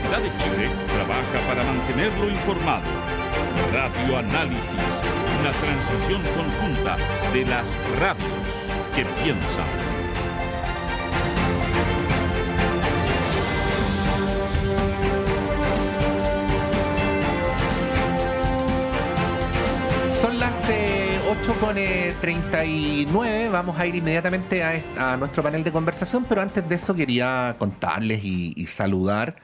Universidad de Chile trabaja para mantenerlo informado. Radio Análisis, una transmisión conjunta de las radios que piensan. Son las 8:39, vamos a ir inmediatamente a nuestro panel de conversación, pero antes de eso quería contarles y saludar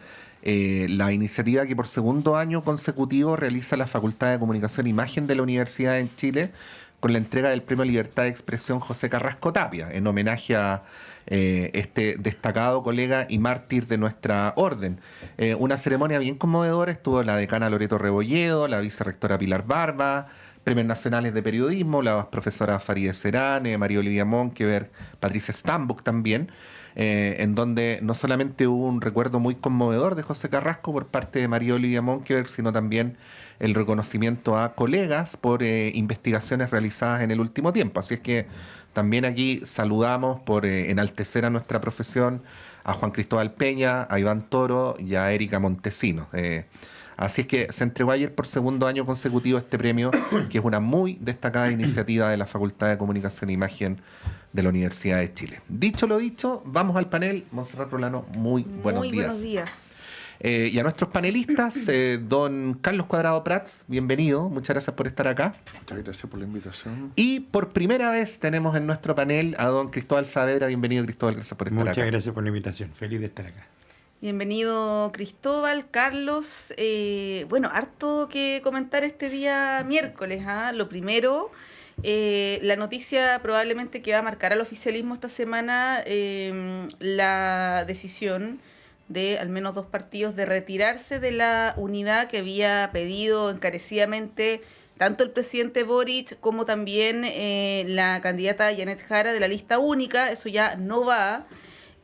la iniciativa que por segundo año consecutivo realiza la Facultad de Comunicación e Imagen de la Universidad de Chile con la entrega del Premio Libertad de Expresión José Carrasco Tapia, en homenaje a este destacado colega y mártir de nuestra orden. Una ceremonia bien conmovedora, estuvo la decana Loreto Rebolledo, la vicerrectora Pilar Barba, premios nacionales de periodismo, la profesora Farideh Serán, María Olivia Monkeberg, Patricia Stambuk también, en donde no solamente hubo un recuerdo muy conmovedor de José Carrasco por parte de María Olivia Monkeberg, sino también el reconocimiento a colegas por investigaciones realizadas en el último tiempo. Así es que también aquí saludamos por enaltecer a nuestra profesión a Juan Cristóbal Peña, a Iván Toro y a Erika Montesino. Así es que se entregó ayer por segundo año consecutivo este premio, que es una muy destacada iniciativa de la Facultad de Comunicación e Imagen de la Universidad de Chile. Dicho lo dicho, vamos al panel. Montserrat Rolano, muy buenos días. Muy buenos días. Y a nuestros panelistas, don Carlos Cuadrado Prats, bienvenido, muchas gracias por estar acá. Muchas gracias por la invitación. Y por primera vez tenemos en nuestro panel a don Cristóbal Saavedra, bienvenido Cristóbal, gracias por estar acá. Muchas gracias por la invitación, feliz de estar acá. Bienvenido Cristóbal, Carlos. Harto que comentar este día miércoles. Lo primero, la noticia probablemente que va a marcar al oficialismo esta semana, la decisión de al menos dos partidos de retirarse de la unidad que había pedido encarecidamente tanto el presidente Boric como también la candidata Janet Jara de la lista única. Eso ya no va.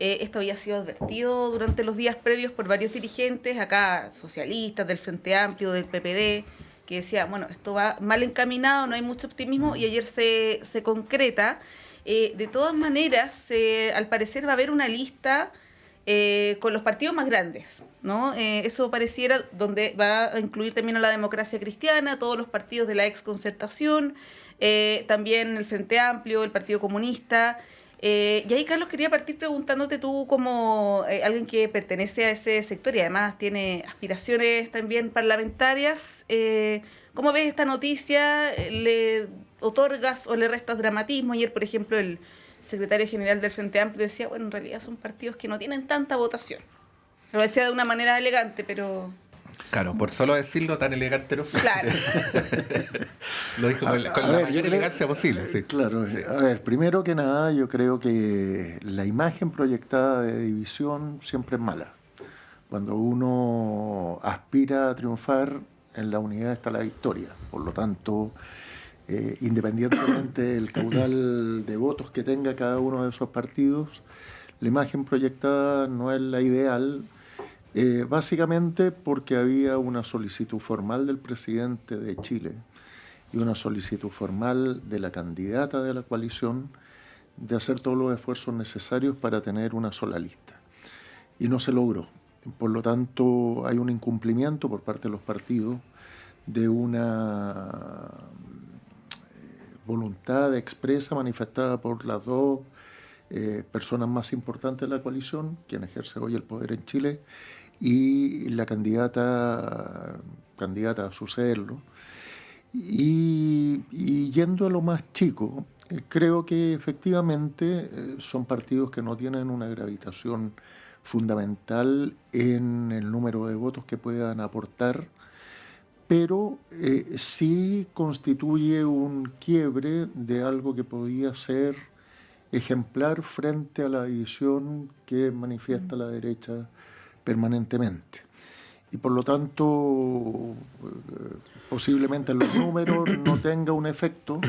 Esto había sido advertido durante los días previos por varios dirigentes, acá socialistas, del Frente Amplio, del PPD, que decía, bueno, esto va mal encaminado, no hay mucho optimismo, y ayer se concreta. De todas maneras, al parecer va a haber una lista con los partidos más grandes, ¿no? Eso pareciera, donde va a incluir también a la Democracia Cristiana, todos los partidos de la ex Concertación, también el Frente Amplio, el Partido Comunista. Y ahí, Carlos, quería partir preguntándote tú como alguien que pertenece a ese sector y además tiene aspiraciones también parlamentarias. ¿Cómo ves esta noticia? ¿Le otorgas o le restas dramatismo? Ayer, por ejemplo, el secretario general del Frente Amplio decía, bueno, en realidad son partidos que no tienen tanta votación. Lo decía de una manera elegante, pero... Claro, por solo decirlo tan elegante no fue. Claro. Lo dijo con la mayor elegancia posible. Sí. Claro, a ver, primero que nada, yo creo que la imagen proyectada de división siempre es mala. Cuando uno aspira a triunfar, en la unidad está la victoria. Por lo tanto, independientemente del caudal de votos que tenga cada uno de esos partidos, la imagen proyectada no es la ideal. Básicamente porque había una solicitud formal del presidente de Chile y una solicitud formal de la candidata de la coalición de hacer todos los esfuerzos necesarios para tener una sola lista. Y no se logró. Por lo tanto, hay un incumplimiento por parte de los partidos de una voluntad expresa manifestada por las dos personas más importantes de la coalición, quien ejerce hoy el poder en Chile, y la candidata a sucederlo. Y yendo a lo más chico, creo que efectivamente son partidos que no tienen una gravitación fundamental en el número de votos que puedan aportar, pero sí constituye un quiebre de algo que podía ser ejemplar frente a la división que manifiesta la derecha permanentemente. Y por lo tanto, posiblemente en los números no tenga un efecto,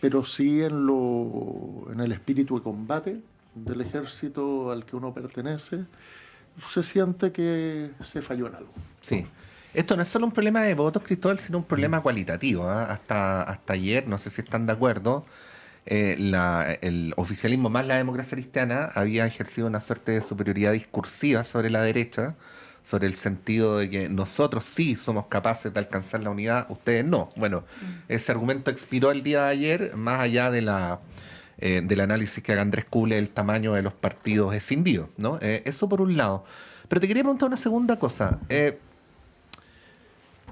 pero sí en el espíritu de combate del ejército al que uno pertenece, se siente que se falló en algo. Sí. Esto no es solo un problema de votos, Cristóbal, sino un problema cualitativo, ¿eh? Hasta ayer, no sé si están de acuerdo, el oficialismo más la democracia cristiana había ejercido una suerte de superioridad discursiva sobre la derecha, sobre el sentido de que nosotros sí somos capaces de alcanzar la unidad, ustedes no. Bueno, ese argumento expiró el día de ayer, más allá de del análisis que haga Andrés Kuble del tamaño de los partidos escindidos, ¿no? Eso por un lado. Pero te quería preguntar una segunda cosa.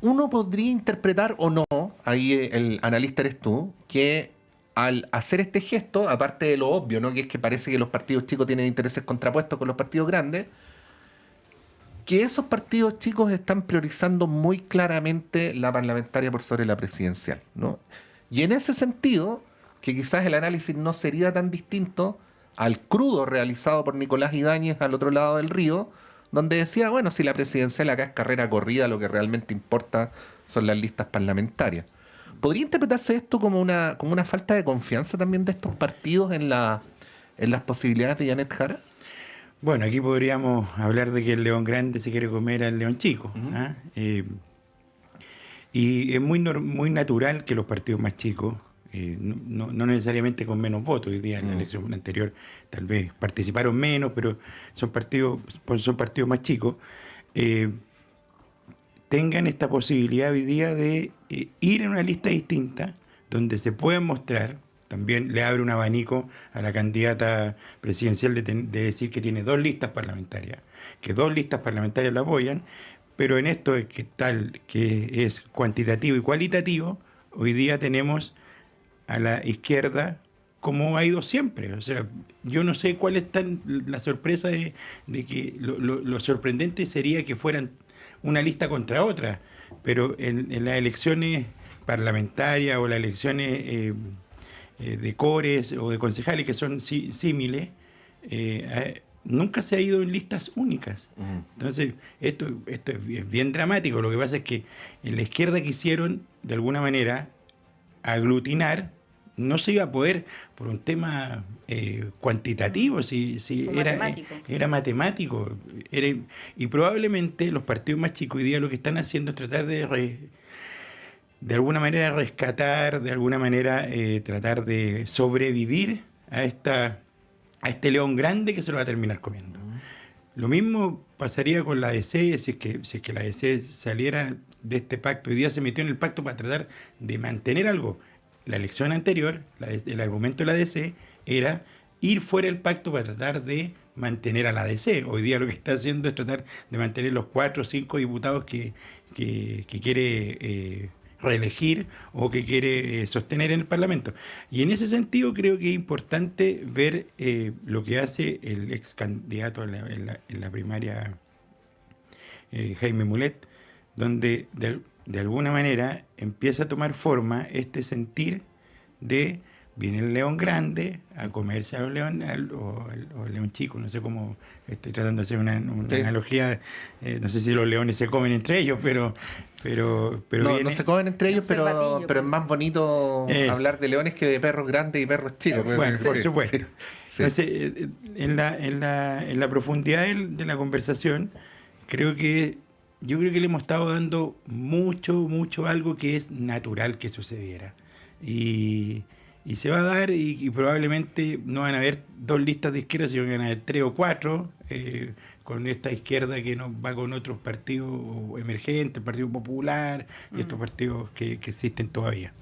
Uno podría interpretar o no, ahí el analista eres tú, que al hacer este gesto, aparte de lo obvio, ¿no? Que es que parece que los partidos chicos tienen intereses contrapuestos con los partidos grandes, que esos partidos chicos están priorizando muy claramente la parlamentaria por sobre la presidencial, ¿no? Y en ese sentido, que quizás el análisis no sería tan distinto al crudo realizado por Nicolás Ibáñez al otro lado del río, donde decía, bueno, si la presidencial acá es carrera corrida, lo que realmente importa son las listas parlamentarias. ¿Podría interpretarse esto como una falta de confianza también de estos partidos en las posibilidades de Janet Jara? Bueno, aquí podríamos hablar de que el león grande se quiere comer al león chico. ¿Ah? Y es muy natural que los partidos más chicos, no necesariamente con menos votos, hoy día en la elección anterior tal vez participaron menos, pero son partidos más chicos, tengan esta posibilidad hoy día de ir en una lista distinta, donde se puedan mostrar. También le abre un abanico a la candidata presidencial de decir que tiene 2 listas parlamentarias, que 2 listas parlamentarias la apoyan, pero en esto es que es cuantitativo y cualitativo, hoy día tenemos a la izquierda como ha ido siempre. O sea, yo no sé cuál es la sorpresa de que lo sorprendente sería que fueran una lista contra otra, pero en las elecciones parlamentarias o las elecciones de cores o de concejales que son símiles, nunca se ha ido en listas únicas. Entonces, esto es bien dramático. Lo que pasa es que en la izquierda quisieron, de alguna manera, aglutinar. No se iba a poder por un tema cuantitativo, si era matemático. Y probablemente los partidos más chicos hoy día lo que están haciendo es tratar de alguna manera rescatar, de alguna manera tratar de sobrevivir a este león grande que se lo va a terminar comiendo. Lo mismo pasaría con la ADC, si es que la ADC saliera de este pacto. Hoy día se metió en el pacto para tratar de mantener algo. La elección anterior, el argumento de la ADC era ir fuera del pacto para tratar de mantener a la ADC. Hoy día lo que está haciendo es tratar de mantener los 4 o 5 diputados que quiere reelegir o que quiere sostener en el Parlamento. Y en ese sentido creo que es importante ver lo que hace el ex candidato en la primaria, Jaime Mulet, donde de alguna manera empieza a tomar forma este sentir de viene el león grande a comerse al león o el león chico, no sé cómo, estoy tratando de hacer una analogía, no sé si los leones se comen entre ellos, pero no se comen entre ellos, pero es más bonito hablar de leones que de perros grandes y perros chicos. Bueno, por supuesto. Sí. Entonces, en la profundidad de la conversación, yo creo que le hemos estado dando mucho algo que es natural que sucediera. Y se va a dar y probablemente no van a haber 2 listas de izquierda, sino que van a haber 3 o 4, con esta izquierda que no va con otros partidos emergentes, el Partido Popular y estos partidos que existen todavía.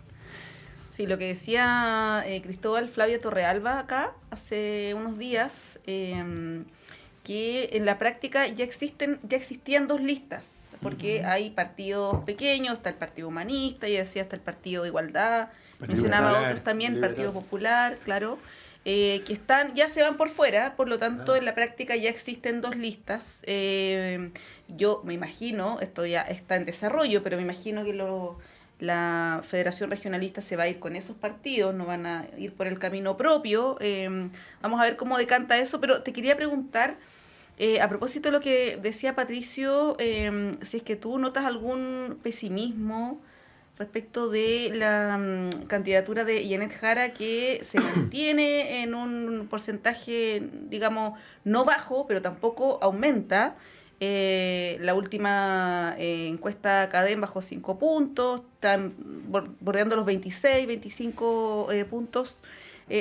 Sí, lo que decía Cristóbal Flavio Torrealba acá hace unos días, que en la práctica ya existían 2 listas, porque hay partidos pequeños, está el Partido Humanista, y decía hasta el Partido de Igualdad, mencionaba Popular, otros también, el Liberal. Partido Popular, claro, que ya se van por fuera, por lo tanto en la práctica ya existen 2 listas. Yo me imagino, esto ya está en desarrollo, pero me imagino que la Federación Regionalista se va a ir con esos partidos, no van a ir por el camino propio. Vamos a ver cómo decanta eso, pero te quería preguntar, a propósito de lo que decía Patricio, si es que tú notas algún pesimismo respecto de la candidatura de Janet Jara, que se mantiene en un porcentaje, digamos, no bajo, pero tampoco aumenta. La última encuesta CADEM bajó 5 puntos, están bordeando los 26, 25 puntos.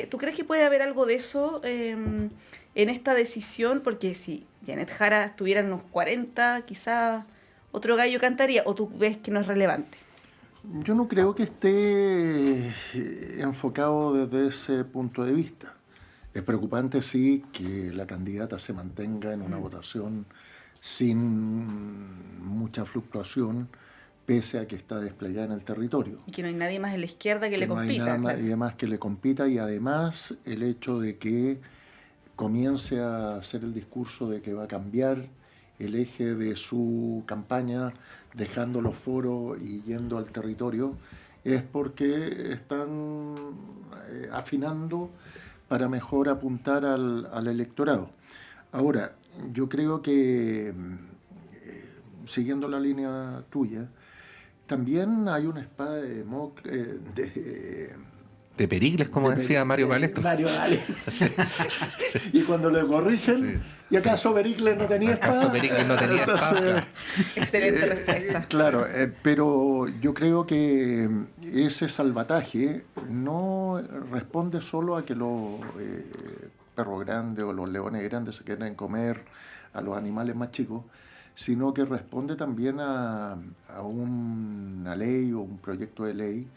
¿Tú crees que puede haber algo de eso en esta decisión? Porque si Janet Jara estuviera en unos 40, quizás otro gallo cantaría, ¿o tú ves que no es relevante? Yo no creo que esté enfocado desde ese punto de vista. Es preocupante, sí, que la candidata se mantenga en una votación sin mucha fluctuación, pese a que está desplegada en el territorio. Y que no hay nadie más en la izquierda que le no hay compita. nada más, Claro. y además que le compita, y además el hecho de que comience a hacer el discurso de que va a cambiar el eje de su campaña, dejando los foros y yendo al territorio, es porque están afinando para mejor apuntar al electorado. Ahora, yo creo que, siguiendo la línea tuya, también hay una espada de De Pericles, como decía Mario Balestre. Mario Balestre. Y cuando le corrigen, Sí. ¿y acaso Pericles no tenía espada? ¿Acaso Pericles no tenía espada? Entonces, Excelente respuesta. claro, pero yo creo que ese salvataje no responde solo a que los perros grandes o los leones grandes se quieren comer a los animales más chicos, sino que responde también a una ley o un proyecto de ley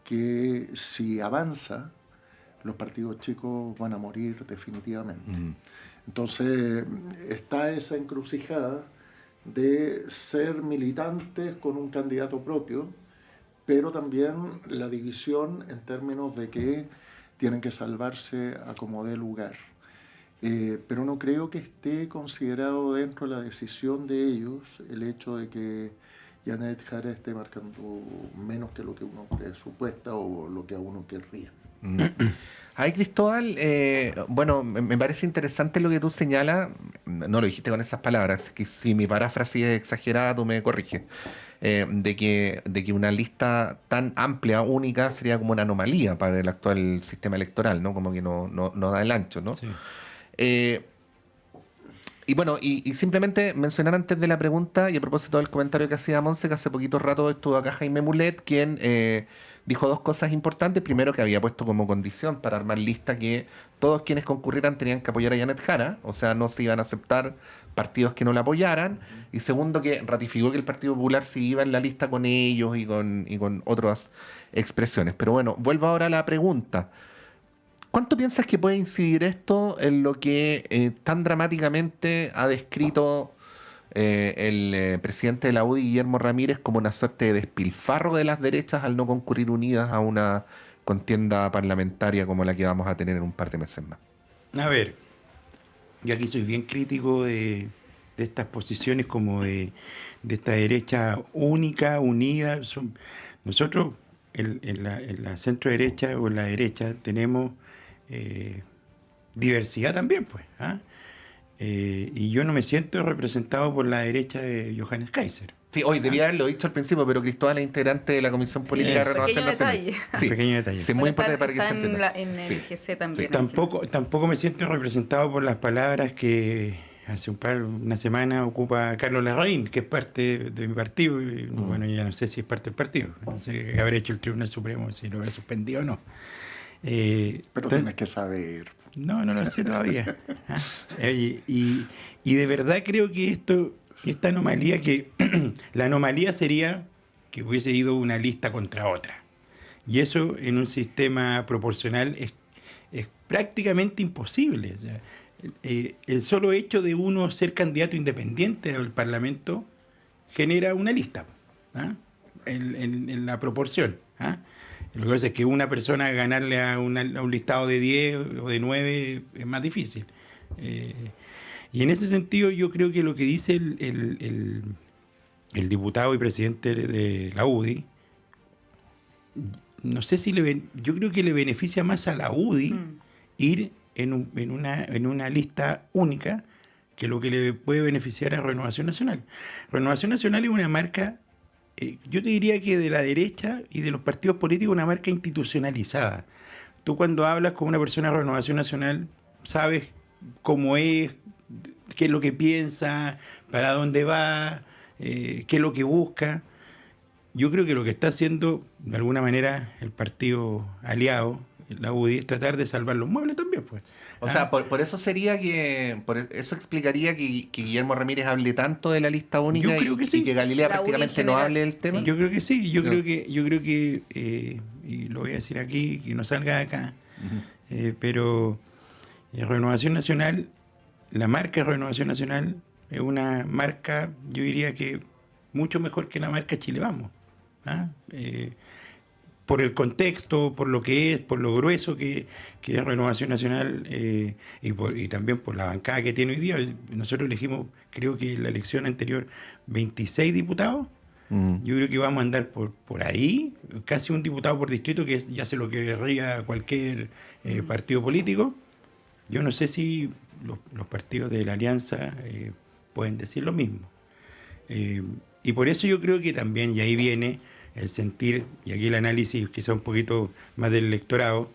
que, si avanza, los partidos chicos van a morir definitivamente. Entonces está esa encrucijada de ser militantes con un candidato propio, pero también la división en términos de que tienen que salvarse a como dé lugar. Pero no creo que esté considerado dentro de la decisión de ellos el hecho de que Janet Jara esté marcando menos que lo que uno presupuesta o lo que a uno querría. Ay, Cristóbal, bueno, me parece interesante lo que tú señalas. No lo dijiste con esas palabras, que si mi paráfrasis es exagerada, tú me corriges. De que una lista tan amplia, única, sería como una anomalía para el actual sistema electoral, ¿no? Como que no da el ancho, ¿no? Sí. Y bueno, y simplemente mencionar antes de la pregunta, y a propósito del comentario que hacía Monse, que hace poquito rato estuvo acá Jaime Mulet, quien dijo dos cosas importantes. Primero, que había puesto como condición para armar lista que todos quienes concurrieran tenían que apoyar a Janet Jara, o sea, no se iban a aceptar partidos que no la apoyaran. Y segundo, que ratificó que el Partido Popular sí iba en la lista con ellos y con otras expresiones. Pero bueno, vuelvo ahora a la pregunta. ¿Cuánto piensas que puede incidir esto en lo que tan dramáticamente ha descrito el presidente de la UDI, Guillermo Ramírez, como una suerte de despilfarro de las derechas al no concurrir unidas a una contienda parlamentaria como la que vamos a tener en un par de meses más? A ver, yo aquí soy bien crítico de estas posiciones como de esta derecha única, unida. Nosotros en la centro derecha o en la derecha tenemos diversidad también, pues. Y yo no me siento representado por la derecha de Johannes Kaiser. Sí, hoy debía haberlo dicho al principio, pero Cristóbal es integrante de la Comisión Política de Renovación pequeño Nacional. detalle. Sí, Pequeño detalle. sí, es muy importante para que se Está entienda. en el Sí. GC también. Tampoco me siento representado por las palabras que hace una semana ocupa Carlos Larraín, que es parte de mi partido. Y, bueno, ya no sé si es parte del partido. No sé qué habrá hecho el Tribunal Supremo, si lo habrá suspendido o no. Pero tienes que saber. No lo sé todavía. Y de verdad creo que esta anomalía, la anomalía sería que hubiese ido una lista contra otra. Y eso en un sistema proporcional es prácticamente imposible. O sea, el solo hecho de uno ser candidato independiente al Parlamento genera una lista, en la proporción. Lo que pasa es que una persona ganarle a un listado de 10 o de 9 es más difícil. Y en ese sentido yo creo que lo que dice el diputado y presidente de la UDI, no sé si yo creo que le beneficia más a la UDI ir en una lista única que lo que le puede beneficiar a Renovación Nacional. Renovación Nacional es una marca, yo te diría que de la derecha y de los partidos políticos, una marca institucionalizada. Tú cuando hablas con una persona de Renovación Nacional, sabes cómo es, qué es lo que piensa, para dónde va, qué es lo que busca. Yo creo que lo que está haciendo, de alguna manera, el partido aliado, la UDI es tratar de salvar los muebles también, pues. O sea, por eso sería eso explicaría que Guillermo Ramírez hable tanto de la lista única Yo creo que sí. y que Galilea La UDI prácticamente en no general, hable del tema. sí. Yo creo que sí, yo No. creo que y lo voy a decir aquí, que no salga de acá, pero Renovación Nacional, la marca Renovación Nacional es una marca, yo diría que mucho mejor que la marca Chile Vamos. ¿Ah? Por el contexto, por lo que es, por lo grueso que es Renovación Nacional y también por la bancada que tiene hoy día. Nosotros elegimos, creo que en la elección anterior, 26 diputados. Yo creo que vamos a andar por ahí, casi un diputado por distrito, que ya se lo querría cualquier partido político. Yo no sé si los partidos de la Alianza pueden decir lo mismo. Y por eso yo creo que también, y ahí viene el sentir, y aquí el análisis quizá un poquito más del electorado,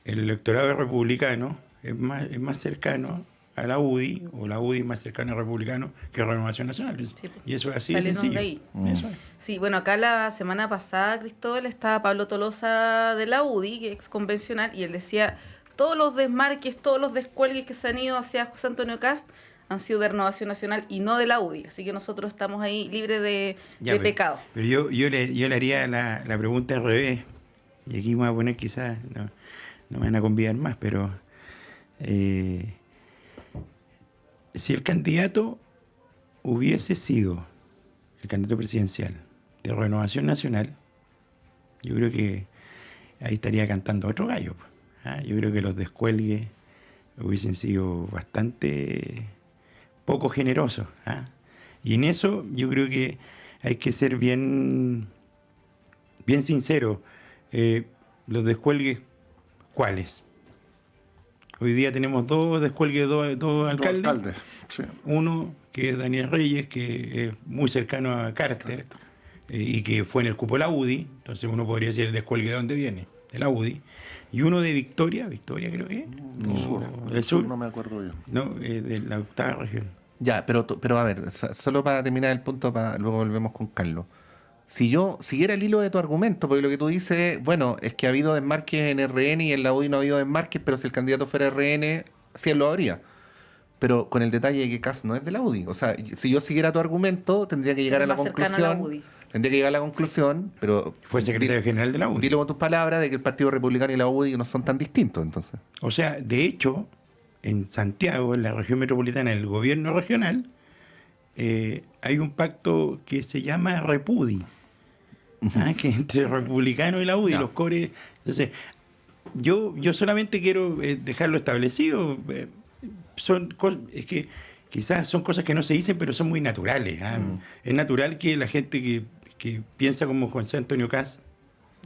el electorado republicano es más cercano a la UDI, o la UDI es más cercana a republicano que a Renovación Nacional. Sí, pues. Y eso es así de Salieron sencillo. de ahí. Eso es. Sí, bueno, acá la semana pasada, Cristóbal, estaba Pablo Tolosa de la UDI, que es ex convencional, y él decía, todos los desmarques, todos los descuelgues que se han ido hacia José Antonio Kast han sido de Renovación Nacional y no de la UDI. Así que nosotros estamos ahí libres de pecado. Pero yo le haría la pregunta al revés, y aquí me voy a poner quizás, no me van a convidar más, pero si el candidato hubiese sido el candidato presidencial de Renovación Nacional, yo creo que ahí estaría cantando otro gallo. Yo creo que los descuelgues hubiesen sido bastante poco generosos. Y en eso yo creo que hay que ser bien sincero. Los descuelgues, ¿cuáles? Hoy día tenemos dos descuelgues, dos alcaldes. Sí. Uno que es Daniel Reyes, que es muy cercano a Carter, y que fue en el cupo de la UDI. Entonces uno podría decir el descuelgue de dónde viene, de la UDI. Y uno de Victoria creo que es. Del sur no me acuerdo bien. No, de la octava región. Ya, pero a ver, solo para terminar el punto, luego volvemos con Carlos. Si yo siguiera el hilo de tu argumento, porque lo que tú dices, bueno, es que ha habido desmarques en RN y en la UDI no ha habido desmarques, pero si el candidato fuera RN, sí él lo habría. Pero con el detalle de que Kast no es de la UDI. O sea, si yo siguiera tu argumento, tendría que llegar a la Más cercano a la conclusión. UDI. Tendría que llegar a la conclusión, pero. Fue secretario general de la UDI. Dilo con tus palabras de que el Partido Republicano y la UDI no son tan distintos, entonces. O sea, de hecho, en Santiago, en la región metropolitana, en el gobierno regional, hay un pacto que se llama Repudi, que entre republicanos y la UDI, No. los cores. Entonces, yo solamente quiero dejarlo establecido. Es que quizás son cosas que no se dicen, pero son muy naturales. Es natural que la gente que piensa como José Antonio Kast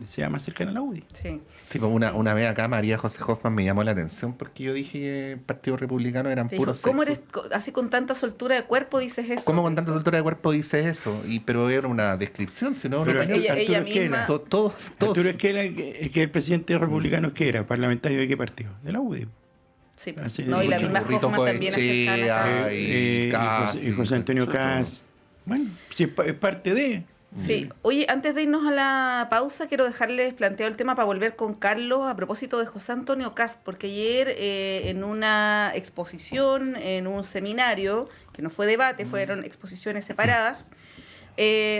sea más cercana a la UDI. Sí. Sí, pues una vez acá María José Hoffman me llamó la atención porque yo dije que el Partido Republicano eran Te dijo, puros ¿cómo sexos. eres así con tanta soltura de cuerpo dices eso? ¿Cómo con tanta soltura de cuerpo dice eso? Pero era una descripción, si no, Sí, una pues, opinión. ella Arturo misma... Esquela. Todos. Arturo Esquela, que el presidente republicano, que era parlamentario de qué partido, de la UDI. Sí, Así no, y la de misma Burrito Hoffman también es cercana a Kast. y Kast, y José Antonio sí, Kast. Bueno, si es parte de. Sí, oye, antes de irnos a la pausa, quiero dejarles planteado el tema para volver con Carlos a propósito de José Antonio Kast, porque ayer en una exposición, en un seminario, que no fue debate, fueron exposiciones separadas,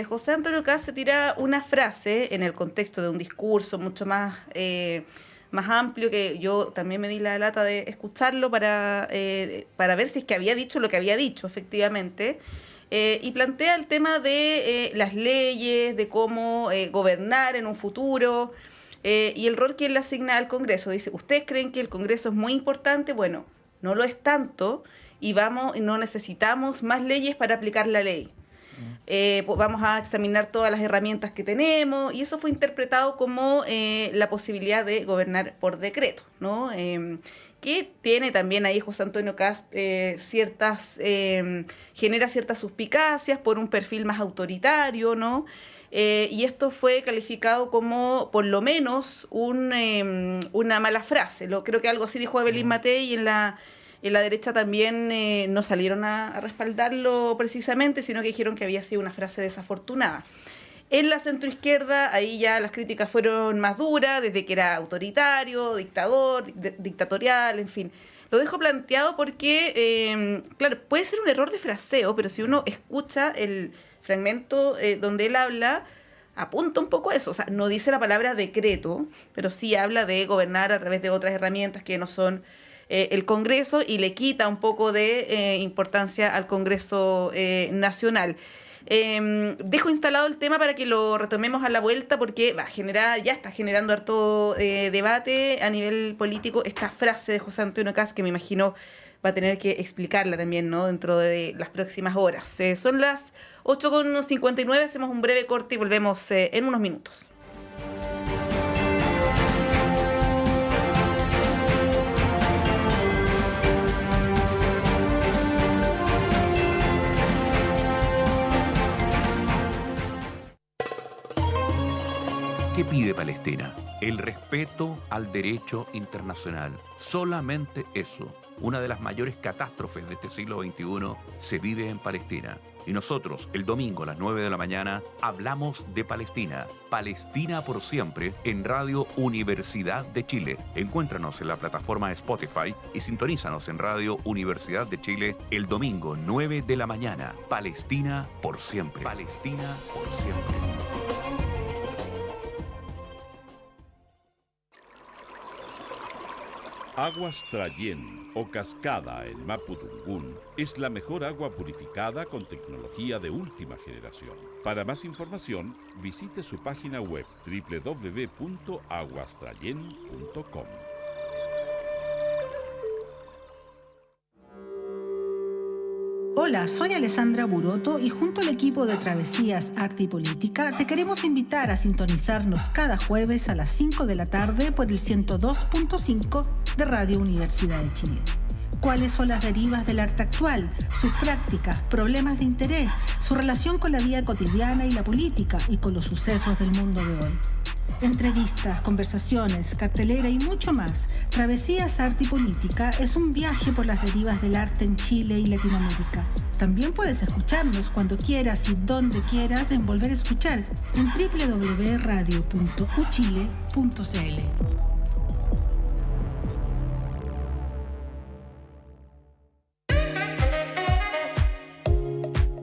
José Antonio Kast se tira una frase en el contexto de un discurso mucho más amplio, que yo también me di la lata de escucharlo para ver si es que había dicho lo que había dicho, efectivamente. Y plantea el tema de las leyes, de cómo gobernar en un futuro y el rol que él le asigna al Congreso. Dice, ¿ustedes creen que el Congreso es muy importante? Bueno, no lo es tanto y no necesitamos más leyes para aplicar la ley. Pues vamos a examinar todas las herramientas que tenemos y eso fue interpretado como la posibilidad de gobernar por decreto, ¿no? Que tiene también ahí José Antonio Kast genera ciertas suspicacias por un perfil más autoritario, ¿no? Y esto fue calificado como, por lo menos, una mala frase. Creo que algo así dijo Evelyn Matei, y en la derecha también no salieron a respaldarlo precisamente, sino que dijeron que había sido una frase desafortunada. En la centroizquierda, ahí ya las críticas fueron más duras, desde que era autoritario, dictatorial, en fin. Lo dejo planteado porque, claro, puede ser un error de fraseo, pero si uno escucha el fragmento donde él habla, apunta un poco a eso. O sea, no dice la palabra decreto, pero sí habla de gobernar a través de otras herramientas que no son el Congreso, y le quita un poco de importancia al Congreso Nacional. Dejo instalado el tema para que lo retomemos a la vuelta, porque ya está generando harto debate a nivel político esta frase de José Antonio Kast, que me imagino va a tener que explicarla también, ¿no?, dentro de las próximas horas. Son las 8:59, hacemos un breve corte y volvemos en unos minutos. ¿Qué pide Palestina? El respeto al derecho internacional. Solamente eso. Una de las mayores catástrofes de este siglo XXI se vive en Palestina. Y nosotros, el domingo a las 9 de la mañana, hablamos de Palestina. Palestina por siempre en Radio Universidad de Chile. Encuéntranos en la plataforma Spotify y sintonízanos en Radio Universidad de Chile el domingo 9 de la mañana. Palestina por siempre. Palestina por siempre. Aguas Trayén o Cascada en Mapudungún es la mejor agua purificada con tecnología de última generación. Para más información, visite su página web www.aguastrayen.com. Hola, soy Alessandra Buroto y junto al equipo de Travesías, Arte y Política te queremos invitar a sintonizarnos cada jueves a las 5 de la tarde por el 102.5 de Radio Universidad de Chile. ¿Cuáles son las derivas del arte actual, sus prácticas, problemas de interés, su relación con la vida cotidiana y la política y con los sucesos del mundo de hoy? Entrevistas, conversaciones, cartelera y mucho más. Travesías, Arte y Política es un viaje por las derivas del arte en Chile y Latinoamérica. También puedes escucharnos cuando quieras y donde quieras en Volver a Escuchar en www.radio.uchile.cl.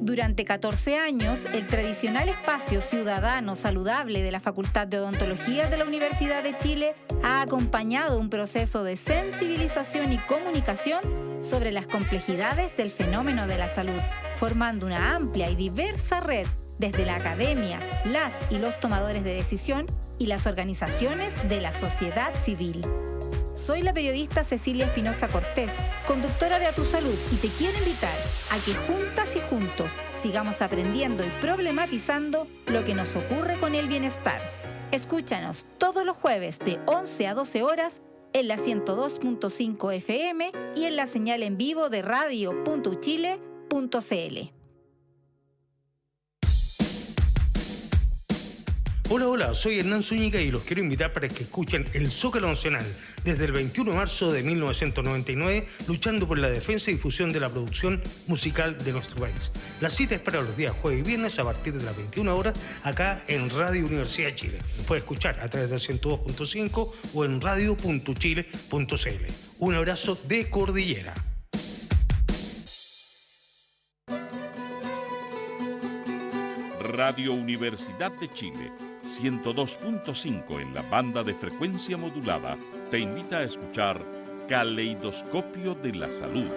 Durante 14 años, el tradicional espacio ciudadano saludable de la Facultad de Odontología de la Universidad de Chile ha acompañado un proceso de sensibilización y comunicación sobre las complejidades del fenómeno de la salud, formando una amplia y diversa red desde la academia, las y los tomadores de decisión y las organizaciones de la sociedad civil. Soy la periodista Cecilia Espinosa Cortés, conductora de A Tu Salud, y te quiero invitar a que juntas y juntos sigamos aprendiendo y problematizando lo que nos ocurre con el bienestar. Escúchanos todos los jueves de 11 a 12 horas en la 102.5 FM y en la señal en vivo de radio.uchile.cl. Hola, soy Hernán Zúñiga y los quiero invitar para que escuchen el Zócalo Nacional desde el 21 de marzo de 1999, luchando por la defensa y difusión de la producción musical de nuestro país. La cita es para los días jueves y viernes a partir de las 21 horas acá en Radio Universidad de Chile. Puede escuchar a través del 102.5 o en radio.uchile.cl. Un abrazo de Cordillera. Radio Universidad de Chile, 102.5 en la banda de frecuencia modulada, te invita a escuchar Caleidoscopio de la Salud,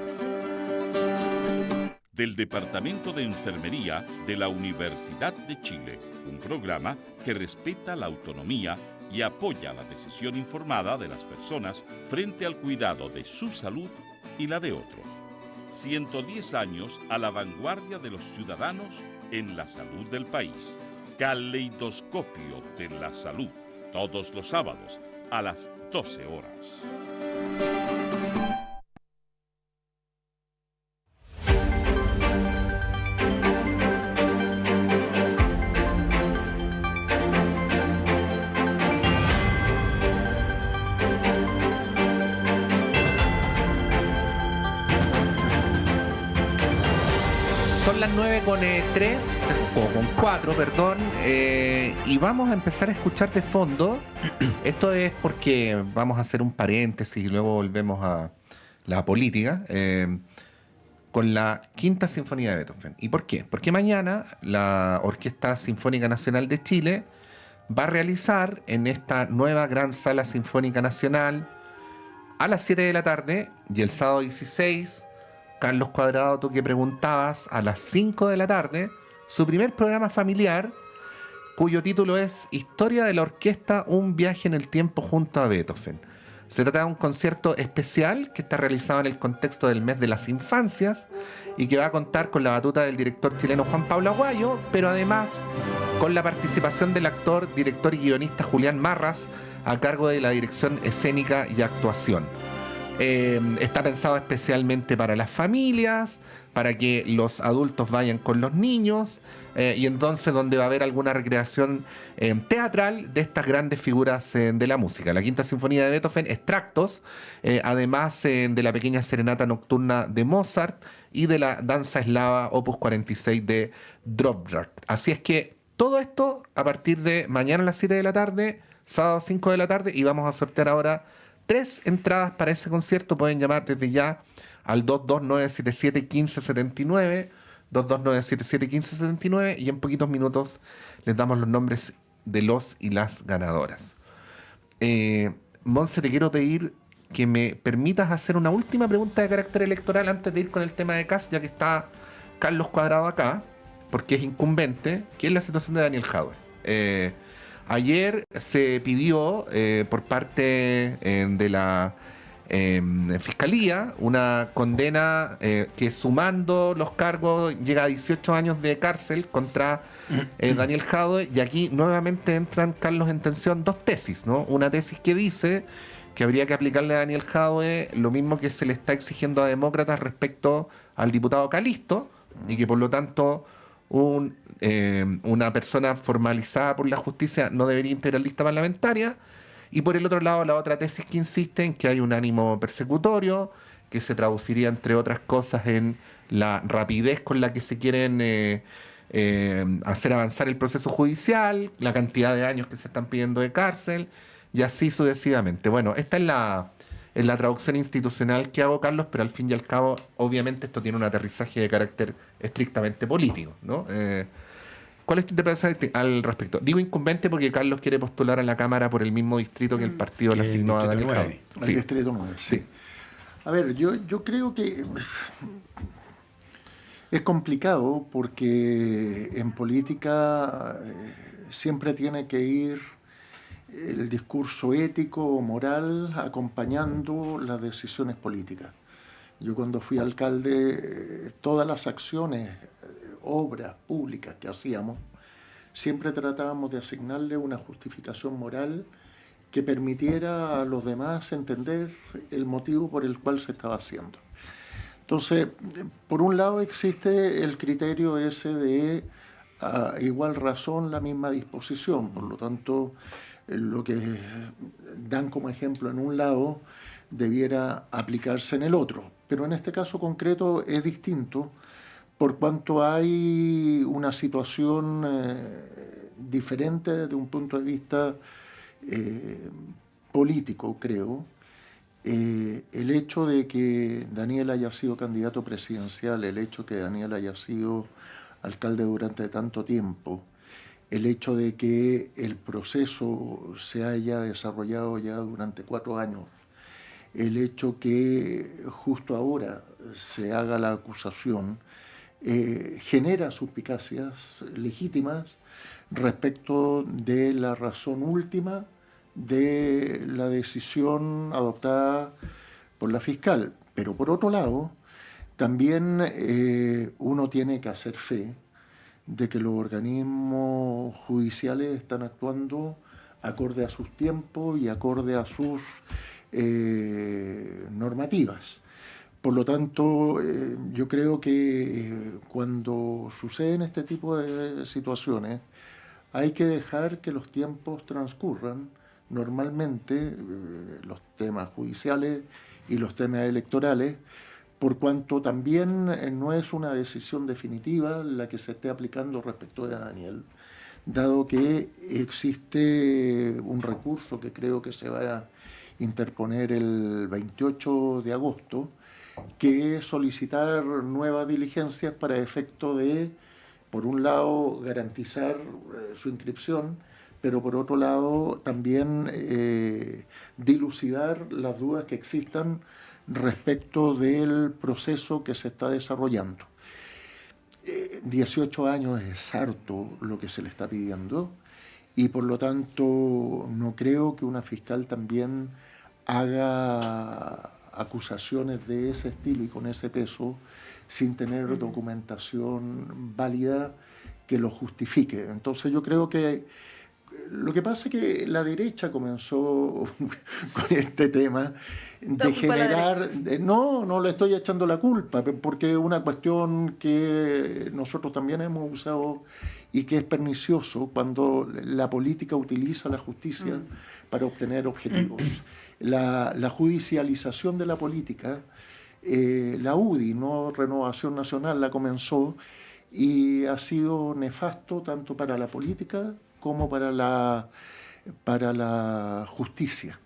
del Departamento de Enfermería de la Universidad de Chile, un programa que respeta la autonomía y apoya la decisión informada de las personas frente al cuidado de su salud y la de otros. 110 años a la vanguardia de los ciudadanos en la salud del país. Caleidoscopio de la Salud, todos los sábados a las 12 horas. Son las 9:03 o con 4, perdón, y vamos a empezar a escuchar de fondo. Esto es porque vamos a hacer un paréntesis y luego volvemos a la política, con la Quinta Sinfonía de Beethoven. ¿Y por qué? Porque mañana la Orquesta Sinfónica Nacional de Chile va a realizar en esta nueva Gran Sala Sinfónica Nacional a las 7 de la tarde, y el sábado 16, Carlos Cuadrado, tú que preguntabas, a las 5 de la tarde, su primer programa familiar, cuyo título es Historia de la Orquesta, un viaje en el tiempo junto a Beethoven. Se trata de un concierto especial que está realizado en el contexto del mes de las infancias y que va a contar con la batuta del director chileno Juan Pablo Aguayo, pero además con la participación del actor, director y guionista Julián Marras, a cargo de la dirección escénica y actuación. Está pensado especialmente para las familias, para que los adultos vayan con los niños, y entonces donde va a haber alguna recreación teatral de estas grandes figuras de la música. La Quinta Sinfonía de Beethoven, extractos, además de la pequeña serenata nocturna de Mozart y de la danza eslava opus 46 de Dvořák. Así es que todo esto a partir de mañana a las 7 de la tarde, sábado 5 de la tarde, y vamos a sortear ahora 3 entradas para ese concierto. Pueden llamar desde ya al 229771579, 229771579, y en poquitos minutos les damos los nombres de los y las ganadoras. Monse, te quiero pedir que me permitas hacer una última pregunta de carácter electoral antes de ir con el tema de CAS, ya que está Carlos Cuadrado acá, porque es incumbente, que es la situación de Daniel Jadwe. Ayer se pidió por parte de la Fiscalía una condena que, sumando los cargos, llega a 18 años de cárcel contra Daniel Jadwe. Y aquí nuevamente entran, Carlos, en tensión dos tesis, ¿no? Una tesis que dice que habría que aplicarle a Daniel Jadwe lo mismo que se le está exigiendo a demócratas respecto al diputado Calisto, y que por lo tanto una persona formalizada por la justicia no debería integrar lista parlamentaria. Y por el otro lado, la otra tesis que insiste en que hay un ánimo persecutorio, que se traduciría, entre otras cosas, en la rapidez con la que se quieren hacer avanzar el proceso judicial, la cantidad de años que se están pidiendo de cárcel, y así sucesivamente. Bueno, esta es la traducción institucional que hago, Carlos, pero al fin y al cabo, obviamente, esto tiene un aterrizaje de carácter estrictamente político, ¿no? ¿Cuál es tu interpretación al respecto? Digo incumbente porque Carlos quiere postular a la Cámara por el mismo distrito que el partido le asignó a Daniel Jadwe. Sí. El distrito 9, sí. A ver, yo creo que es complicado porque en política siempre tiene que ir el discurso ético o moral acompañando las decisiones políticas. Yo cuando fui alcalde, todas las acciones, obras públicas que hacíamos, siempre tratábamos de asignarle una justificación moral que permitiera a los demás entender el motivo por el cual se estaba haciendo. Entonces, por un lado existe el criterio ese de a igual razón la misma disposición, por lo tanto, lo que dan como ejemplo en un lado debiera aplicarse en el otro. Pero en este caso concreto es distinto por cuanto hay una situación diferente desde un punto de vista político, creo. El hecho de que Daniel haya sido candidato presidencial, el hecho de que Daniel haya sido alcalde durante tanto tiempo, el hecho de que el proceso se haya desarrollado ya durante 4 años, el hecho que justo ahora se haga la acusación, genera suspicacias legítimas respecto de la razón última de la decisión adoptada por la fiscal. Pero por otro lado, también uno tiene que hacer fe de que los organismos judiciales están actuando acorde a sus tiempos y acorde a sus normativas. Por lo tanto, yo creo que cuando suceden este tipo de situaciones hay que dejar que los tiempos transcurran. Normalmente los temas judiciales y los temas electorales por cuanto también no es una decisión definitiva la que se esté aplicando respecto de Daniel, dado que existe un recurso que creo que se va a interponer el 28 de agosto, que es solicitar nuevas diligencias para efecto de, por un lado, garantizar su inscripción, pero por otro lado también dilucidar las dudas que existan respecto del proceso que se está desarrollando. 18 años es harto lo que se le está pidiendo y por lo tanto no creo que una fiscal también haga acusaciones de ese estilo y con ese peso sin tener documentación válida que lo justifique. Entonces yo creo que lo que pasa es que la derecha comenzó con este tema de generar... No le estoy echando la culpa, porque es una cuestión que nosotros también hemos usado y que es pernicioso cuando la política utiliza la justicia para obtener objetivos. La judicialización de la política, la UDI, no Renovación Nacional, la comenzó y ha sido nefasto tanto para la política como para la justicia.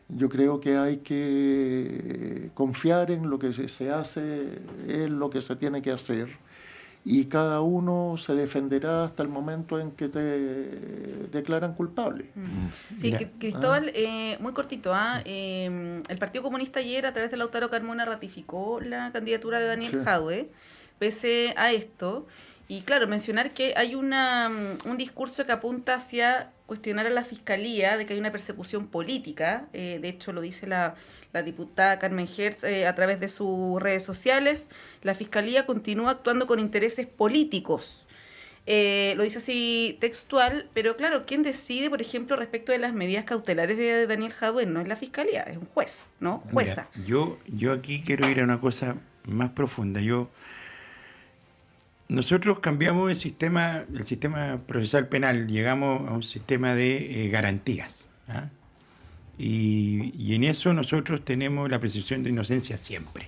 Yo creo que hay que confiar en lo que se hace, en lo que se tiene que hacer, y cada uno se defenderá hasta el momento en que te declaran culpable. Sí, Cristóbal, muy cortito. El Partido Comunista ayer, a través de Lautaro Carmona, ratificó la candidatura de Daniel Jadwe, pese a esto. Y claro, mencionar que hay un discurso que apunta hacia cuestionar a la Fiscalía de que hay una persecución política. De hecho, lo dice la diputada Carmen Hertz a través de sus redes sociales. La Fiscalía continúa actuando con intereses políticos. Lo dice así textual, pero claro, ¿quién decide, por ejemplo, respecto de las medidas cautelares de Daniel Jadwe? No es la Fiscalía, es un juez, ¿no? Jueza. Mira, yo aquí quiero ir a una cosa más profunda. Nosotros cambiamos el sistema procesal penal, llegamos a un sistema de garantías. Y en eso nosotros tenemos la presunción de inocencia siempre.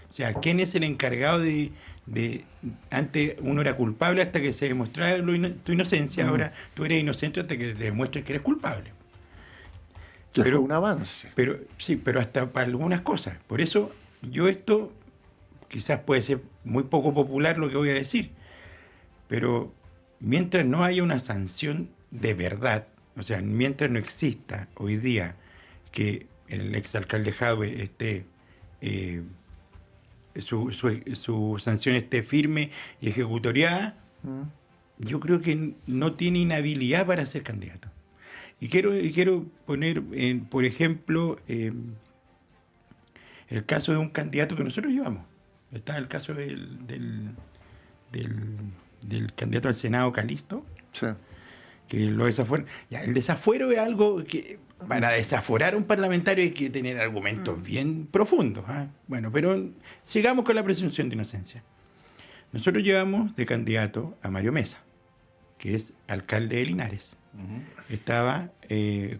O sea, ¿quién es el encargado de antes uno era culpable hasta que se demostrara tu inocencia? Ahora tú eres inocente hasta que te demuestres que eres culpable. Pero un avance. Pero hasta para algunas cosas. Por eso esto... Quizás puede ser muy poco popular lo que voy a decir, pero mientras no haya una sanción de verdad, o sea, mientras no exista hoy día que el exalcalde Jadwe esté, su sanción esté firme y ejecutoriada, yo creo que no tiene inhabilidad para ser candidato. Y quiero poner, por ejemplo, el caso de un candidato que nosotros llevamos. Está el caso del candidato al Senado, Calisto, sí, que lo desafueron. Ya, el desafuero es algo que para desaforar a un parlamentario hay que tener argumentos bien profundos. Bueno, pero sigamos con la presunción de inocencia. Nosotros llevamos de candidato a Mario Mesa, que es alcalde de Linares. Estaba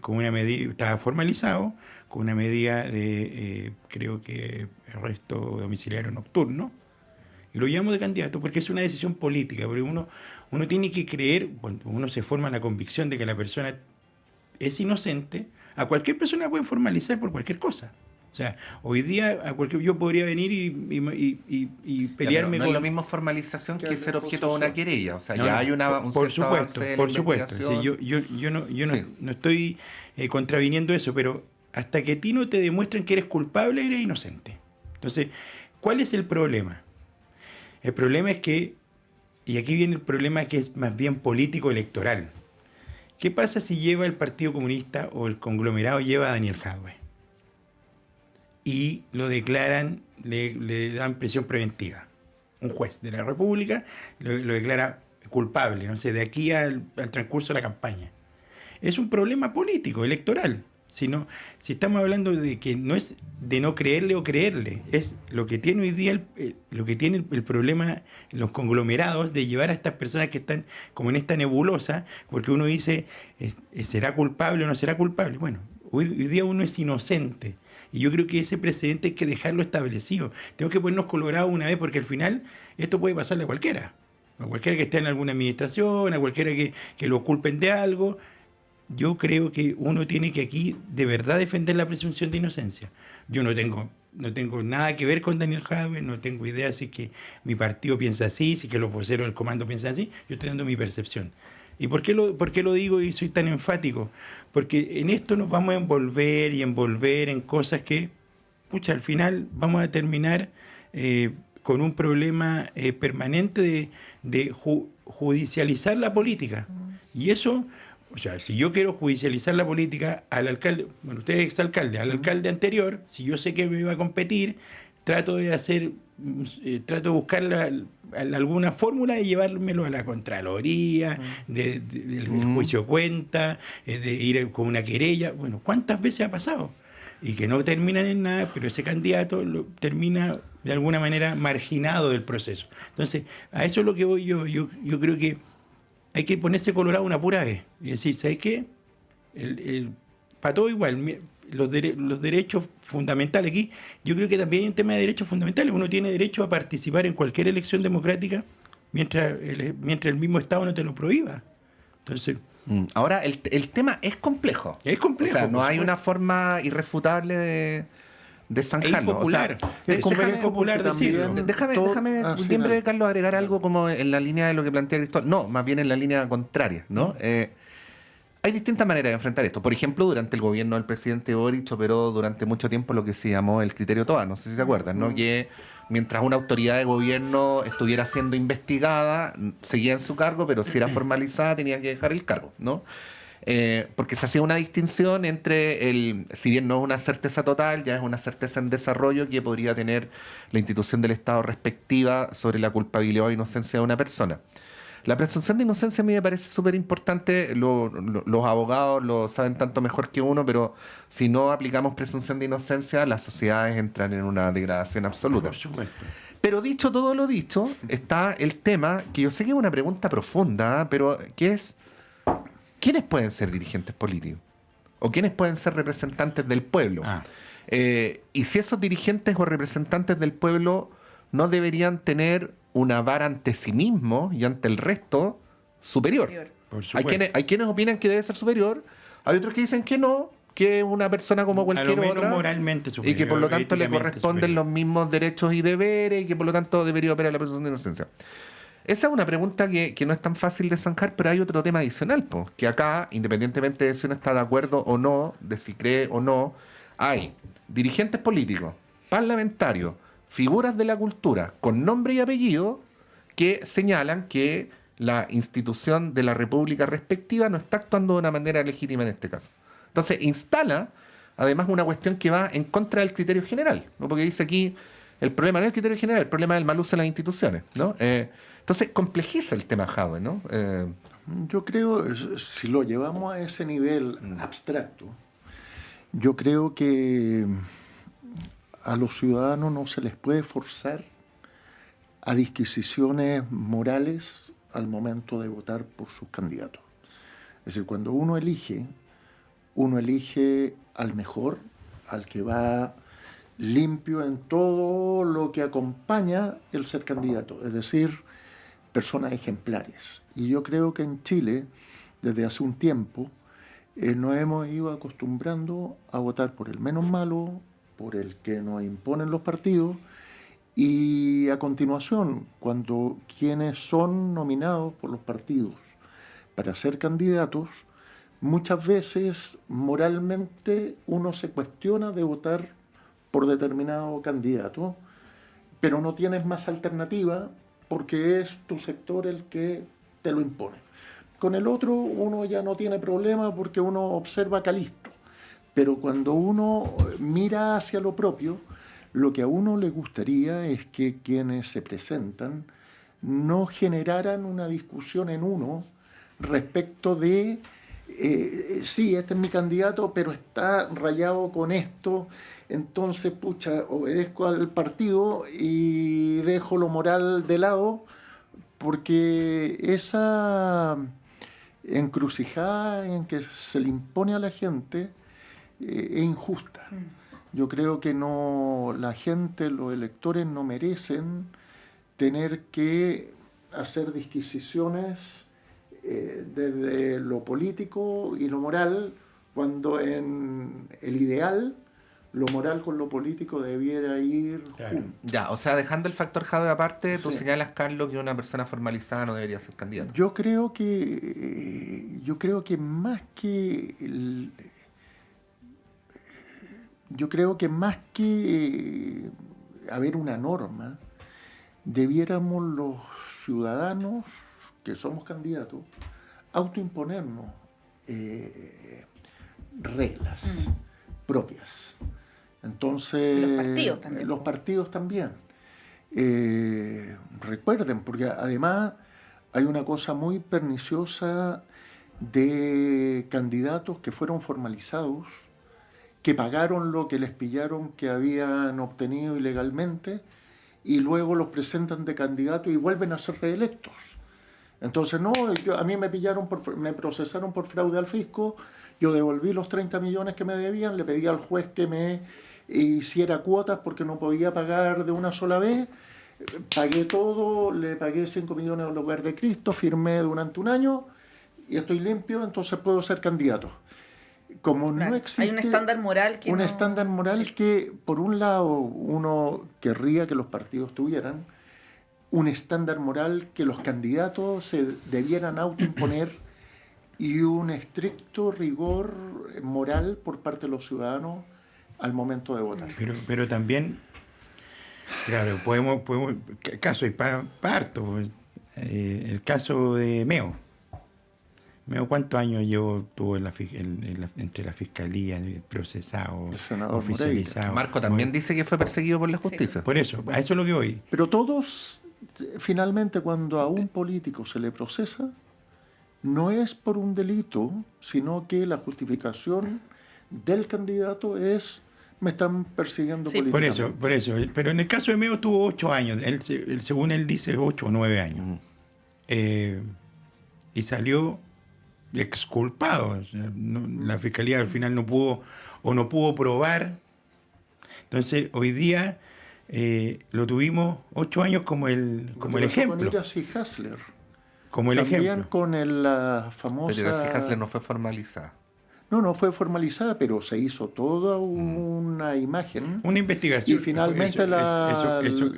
con una medida, estaba formalizado con una medida de, creo que arresto domiciliario nocturno, y lo llevamos de candidato porque es una decisión política, porque uno tiene que creer, cuando uno se forma la convicción de que la persona es inocente, a cualquier persona pueden formalizar por cualquier cosa. O sea, hoy día yo podría venir y pelearme no es lo mismo formalización que ser objeto de una querella. O sea, ya hay un por cierto avance de la investigación. Sí, no estoy contraviniendo eso, pero hasta que a ti no te demuestren que eres culpable, eres inocente. Entonces, ¿cuál es el problema? El problema es que, y aquí viene el problema que es más bien político-electoral. ¿Qué pasa si lleva el Partido Comunista o el conglomerado lleva a Daniel Jadwe? Y lo declaran, le dan prisión preventiva. Un juez de la República lo declara culpable, no sé, de aquí al transcurso de la campaña. Es un problema político, electoral. Si estamos hablando de que no es de no creerle o creerle, es lo que tiene hoy día lo que tiene el problema los conglomerados de llevar a estas personas que están como en esta nebulosa, porque uno dice, ¿será culpable o no será culpable? Bueno, hoy día uno es inocente Y yo creo que ese precedente hay que dejarlo establecido. Tenemos que ponernos colorados una vez, porque al final esto puede pasarle a cualquiera. A cualquiera que esté en alguna administración, a cualquiera que lo culpen de algo. Yo creo que uno tiene que aquí de verdad defender la presunción de inocencia. Yo no tengo nada que ver con Daniel Jadwe, no tengo idea si que mi partido piensa así, si que los voceros del comando piensan así. Yo estoy dando mi percepción. ¿Y por qué lo digo y soy tan enfático? Porque en esto nos vamos a envolver en cosas que, al final vamos a terminar con un problema permanente de judicializar la política. Y eso, si yo quiero judicializar la política al alcalde, usted es exalcalde, al alcalde anterior, si yo sé que me va a competir, trato de buscar alguna fórmula de llevármelo a la Contraloría, del juicio de cuenta, de ir con una querella. Bueno, ¿cuántas veces ha pasado? Y que no terminan en nada, pero ese candidato termina de alguna manera marginado del proceso. Entonces, a eso es lo que voy yo. Yo creo que hay que ponerse colorado una pura vez y decir, ¿sabes qué? Para todo igual, los derechos fundamentales aquí, yo creo que también hay un tema de derechos fundamentales. Uno tiene derecho a participar en cualquier elección democrática mientras el mismo Estado no te lo prohíba. Entonces, ahora, el tema es complejo. Es complejo. O sea, no hay una forma irrefutable de zanjarlo. Es popular. Déjame popular decirlo. Déjame bien breve, Carlos, agregar algo como en la línea de lo que plantea Cristóbal. No, más bien en la línea contraria, ¿no? Hay distintas maneras de enfrentar esto. Por ejemplo, durante el gobierno del presidente Boric operó durante mucho tiempo lo que se llamó el criterio Toa, no sé si se acuerdan, ¿no? Que mientras una autoridad de gobierno estuviera siendo investigada, seguía en su cargo, pero si era formalizada tenía que dejar el cargo, ¿no? Porque se hacía una distinción entre si bien no es una certeza total, ya es una certeza en desarrollo que podría tener la institución del Estado respectiva sobre la culpabilidad o inocencia de una persona. La presunción de inocencia a mí me parece súper importante, los abogados lo saben tanto mejor que uno, pero si no aplicamos presunción de inocencia, las sociedades entran en una degradación absoluta. Por supuesto. Pero dicho todo lo dicho, está el tema, que yo sé que es una pregunta profunda, pero que es, ¿quiénes pueden ser dirigentes políticos? ¿O quiénes pueden ser representantes del pueblo? Y si esos dirigentes o representantes del pueblo no deberían tener una vara ante sí mismo y ante el resto superior. Hay quienes opinan que debe ser superior, hay otros que dicen que no, que es una persona como cualquier otra, moralmente superior, y que por lo tanto le corresponden los mismos derechos y deberes y que por lo tanto debería operar la presunción de inocencia. Esa es una pregunta que no es tan fácil de zanjar, pero hay otro tema adicional, que acá, independientemente de si uno está de acuerdo o no, de si cree o no, hay dirigentes políticos, parlamentarios, figuras de la cultura con nombre y apellido que señalan que la institución de la república respectiva no está actuando de una manera legítima en este caso. Entonces instala además una cuestión que va en contra del criterio general, ¿no? Porque dice aquí, el problema no es el criterio general, el problema es el mal uso de las instituciones, ¿no? Entonces complejiza el tema Jadwe, ¿no? Yo creo, si lo llevamos a ese nivel abstracto, yo creo que a los ciudadanos no se les puede forzar a disquisiciones morales al momento de votar por sus candidatos. Es decir, cuando uno elige al mejor, al que va limpio en todo lo que acompaña el ser candidato, es decir, personas ejemplares. Y yo creo que en Chile, desde hace un tiempo, nos hemos ido acostumbrando a votar por el menos malo, por el que nos imponen los partidos, y a continuación, cuando quienes son nominados por los partidos para ser candidatos, muchas veces moralmente uno se cuestiona de votar por determinado candidato, pero no tienes más alternativa porque es tu sector el que te lo impone. Con el otro uno ya no tiene problema porque uno observa Calisto. Pero cuando uno mira hacia lo propio, lo que a uno le gustaría es que quienes se presentan no generaran una discusión en uno respecto de, sí, este es mi candidato, pero está rayado con esto, entonces, obedezco al partido y dejo lo moral de lado, porque esa encrucijada en que se le impone a la gente es injusta. Yo creo que no, la gente, los electores no merecen tener que hacer disquisiciones desde lo político y lo moral, cuando en el ideal lo moral con lo político debiera ir juntos. Ya, o sea, dejando el factor Jadwe aparte, tú Sí. señalas, Carlos, que una persona formalizada no debería ser candidata. Yo creo que más que haber una norma, debiéramos los ciudadanos que somos candidatos autoimponernos reglas propias. Entonces, Los partidos también. Recuerden, porque además hay una cosa muy perniciosa de candidatos que fueron formalizados, que pagaron lo que les pillaron que habían obtenido ilegalmente y luego los presentan de candidato y vuelven a ser reelectos. Entonces, no, a mí me procesaron por fraude al fisco, yo devolví los 30 millones que me debían, le pedí al juez que me hiciera cuotas porque no podía pagar de una sola vez, pagué todo, le pagué 5 millones al lugar de Cristo, firmé durante un año y estoy limpio, entonces puedo ser candidato. Como Claro, no existe hay un estándar moral que estándar moral sí. que, por un lado, uno querría que los partidos tuvieran, un estándar moral que los candidatos se debieran autoimponer y un estricto rigor moral por parte de los ciudadanos al momento de votar. Pero también, claro, podemos caso y parto, pues, el caso de Meo. Meo, ¿cuántos años tuvo entre la fiscalía, procesado, El senador oficializado? Marco también dice que fue perseguido por la justicia. Por eso, a eso es lo que voy. Pero todos, finalmente, cuando a un político se le procesa, no es por un delito, sino que la justificación del candidato es: me están persiguiendo Sí. políticamente. Por eso. Pero en el caso de Meo tuvo 8 años. Según él dice, 8 o 9 años. Y salió exculpado. O sea, la fiscalía al final no pudo probar. Entonces, hoy día lo tuvimos 8 años como el ejemplo. Con Iracy Hasler. Como el También ejemplo. con la famosa... Pero Iracy Hasler no fue formalizada. No fue formalizada, pero se hizo toda una imagen. Una investigación. Y finalmente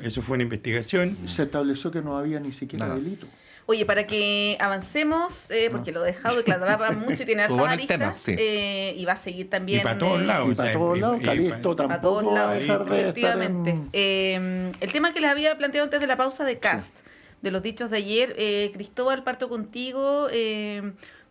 eso fue una investigación. se estableció que no había ni siquiera delito. Oye, para que avancemos, porque lo he dejado, claro, daba mucho y tiene hartas Bueno, el tema, aristas, sí. y va a seguir también. Y para todos lados. Y para todos lados, Calixto Para todos tampoco va a lados, dejar de estar efectivamente. en... El tema que les había planteado antes de la pausa de Cast, de los dichos de ayer, Cristóbal, parto contigo.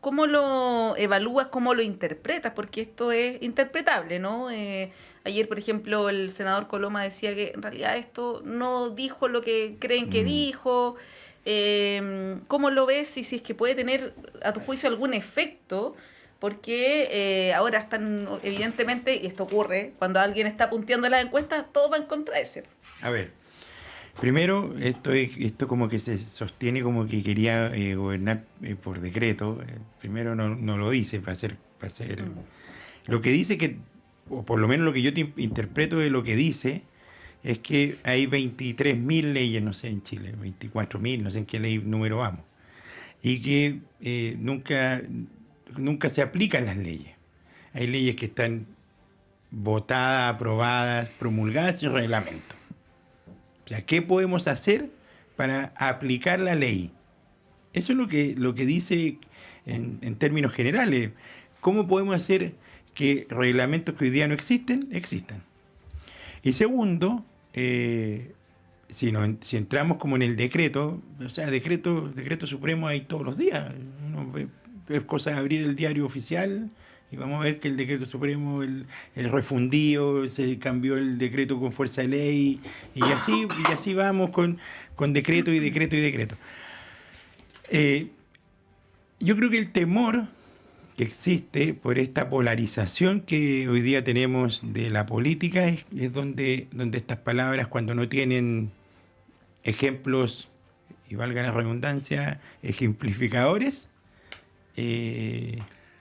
¿Cómo lo evalúas, cómo lo interpretas? Porque esto es interpretable, ¿no? Ayer, por ejemplo, el senador Coloma decía que en realidad esto no dijo lo que creen que dijo. ¿Cómo lo ves y si es que puede tener, a tu juicio, algún efecto? Porque ahora están, evidentemente, y esto ocurre, cuando alguien está punteando las encuestas, todo va en contra de ese. A ver, primero, esto como que se sostiene como que quería gobernar por decreto. Primero no lo dice, va a ser lo que dice que, o por lo menos lo que yo interpreto de lo que dice, es que hay 23.000 leyes, no sé, en Chile, 24.000, no sé en qué ley número vamos, y que nunca se aplican las leyes. Hay leyes que están votadas, aprobadas, promulgadas sin reglamento. O sea, ¿qué podemos hacer para aplicar la ley? Eso es lo que dice en términos generales. ¿Cómo podemos hacer que reglamentos que hoy día no existen, existan? Y segundo, si entramos como en el decreto, o sea, decreto supremo hay todos los días. Uno ve cosas de abrir el diario oficial y vamos a ver que el decreto supremo, el refundido, se cambió el decreto con fuerza de ley, y así vamos con decreto y decreto y decreto. Yo creo que el temor que existe por esta polarización que hoy día tenemos de la política es donde estas palabras, cuando no tienen ejemplos, y valga la redundancia, ejemplificadores,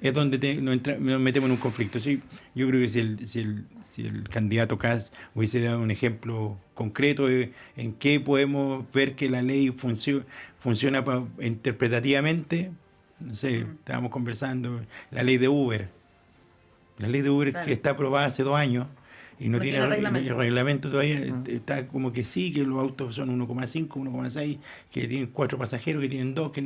es donde nos metemos en un conflicto. Sí, yo creo que si el candidato Kast hubiese dado un ejemplo concreto en qué podemos ver que la ley funciona interpretativamente, no sé, estábamos conversando, la ley de Uber. La ley de Uber Claro. que está aprobada hace 2 años y no tiene reglamento. el reglamento todavía, está como que sí, que los autos son 1,5, 1,6, que tienen 4 pasajeros, que tienen 2, que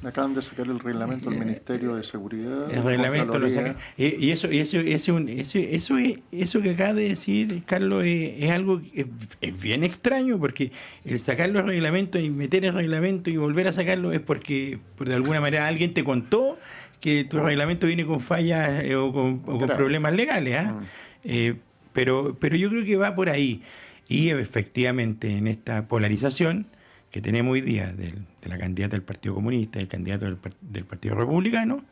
Acaban de sacar el reglamento del Ministerio de Seguridad. el reglamento lo saca. Y eso que acaba de decir Carlos es algo que es bien extraño, porque el sacar los reglamentos y meter el reglamento y volver a sacarlo es porque de alguna manera alguien te contó que tu reglamento viene con fallas o con problemas legales. Pero yo creo que va por ahí. Y efectivamente en esta polarización que tenemos hoy día de la candidata del Partido Comunista y el candidato del Partido Republicano,